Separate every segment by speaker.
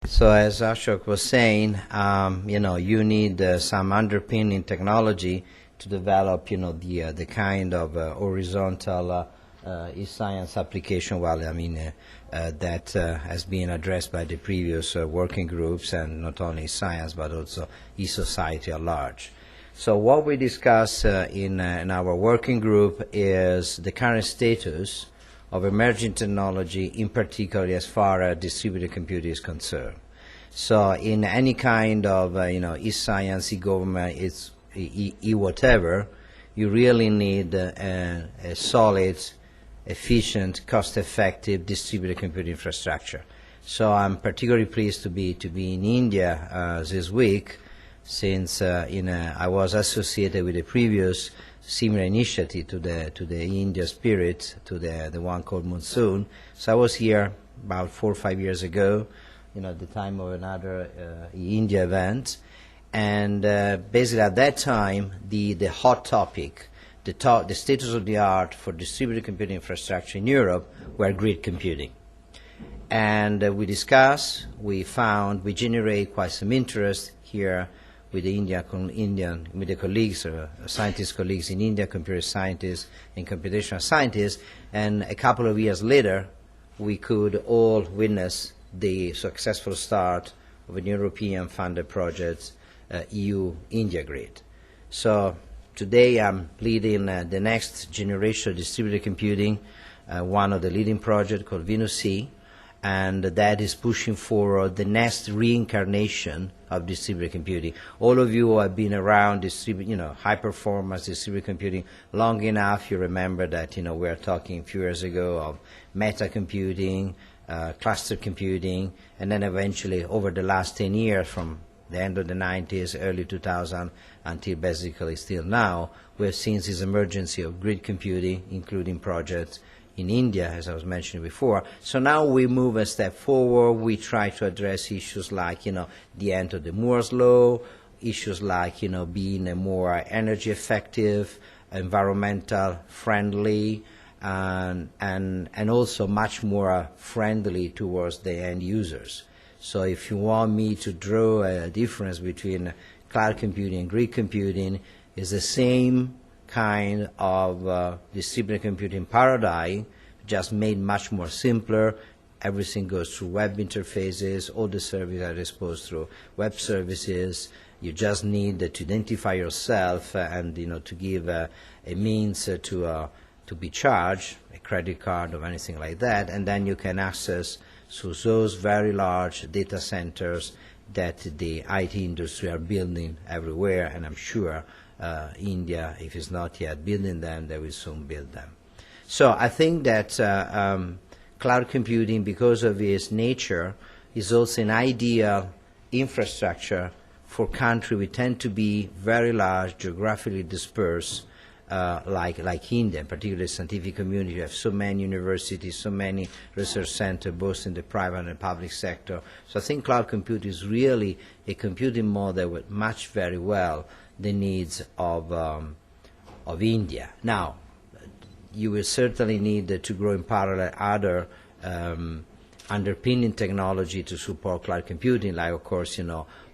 Speaker 1: So as Ashok was saying, you need some underpinning technology to develop, the kind of horizontal e-science application. That has been addressed by the previous working groups, and not only science but also e-society at large. So what we discuss in our working group is the current status of emerging technology, in particular as far as distributed computing is concerned. So in any kind of e-science, e-government, e-whatever, you really need a solid, efficient, cost-effective distributed computing infrastructure. So I'm particularly pleased to be in India this week, since I was associated with a previous similar initiative to the India spirit, to the one called Monsoon. So I was here about 4 or 5 years ago, at the time of another India event, and basically at that time the hot topic, the status of the art for distributed computing infrastructure in Europe were grid computing. And we discussed, we generate quite some interest here with the colleagues, scientist colleagues in India, computer scientists and computational scientists, and a couple of years later we could all witness the successful start of an European funded project, EU-India Grid. So today I'm leading the next generation of distributed computing, one of the leading projects called Venus-C, and that is pushing forward the next reincarnation of distributed computing. All of you who have been around high performance distributed computing long enough, you remember that we are talking a few years ago of meta computing, cluster computing, and then eventually over the last 10 years, from the end of the 90s, early 2000, until basically still now, we have seen this emergence of grid computing, including projects in India, as I was mentioning before. So now we move a step forward. We try to address issues like, the end of the Moore's law, issues like, being a more energy effective, environmental friendly, and also much more friendly towards the end users. So if you want me to draw a difference between cloud computing and grid computing, is the same kind of distributed computing paradigm, just made much more simpler. Everything goes through web interfaces, all the services are exposed through web services. You just need to identify yourself and to give a means to be charged, a credit card or anything like that, and then you can access through those very large data centers that the IT industry are building everywhere, and I'm sure India, if it's not yet building them, they will soon build them. So I think that cloud computing, because of its nature, is also an ideal infrastructure for countries which tend to be very large, geographically dispersed, like India, particularly the scientific community. You have so many universities, so many research centers, both in the private and public sector. So I think cloud computing is really a computing model that would match very well the needs of India. Now, you will certainly need to grow in parallel other underpinning technology to support cloud computing, like, of course,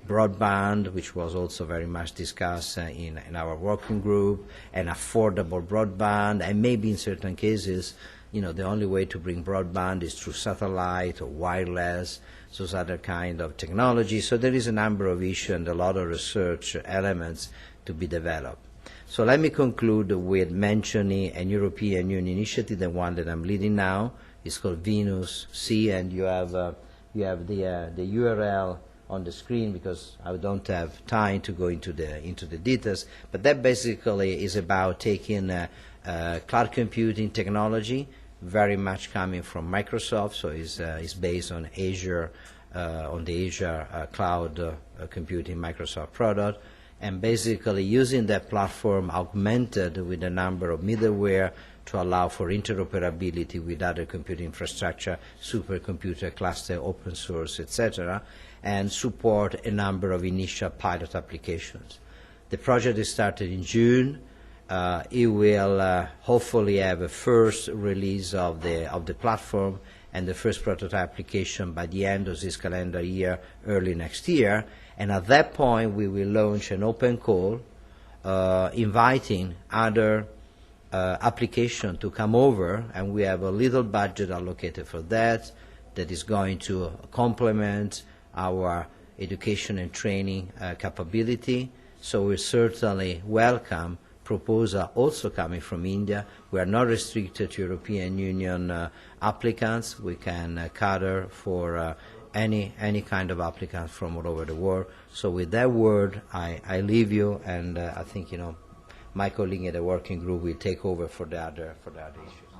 Speaker 1: broadband, which was also very much discussed in our working group, and affordable broadband, and maybe in certain cases, the only way to bring broadband is through satellite or wireless, those other kind of technology. So there is a number of issues and a lot of research elements to be developed. So let me conclude with mentioning a European Union initiative, the one that I'm leading now. It's called Venus-C, and you have the URL on the screen, because I don't have time to go into the details. But that basically is about taking cloud computing technology, very much coming from Microsoft, so it's based on Azure, on the Azure cloud computing Microsoft product, and basically using that platform augmented with a number of middleware to allow for interoperability with other computing infrastructure, supercomputer, cluster, open source, etc., and support a number of initial pilot applications. The project is started in June. It will hopefully have a first release of the platform and the first prototype application by the end of this calendar year, early next year. And at that point, we will launch an open call inviting other application to come over, and we have a little budget allocated for that is going to complement our education and training capability. So we certainly welcome proposal also coming from India. We are not restricted to European Union applicants. We can cater for any kind of applicant from all over the world. So with that word, I leave you, and I think my colleague at the working group will take over for the other issues.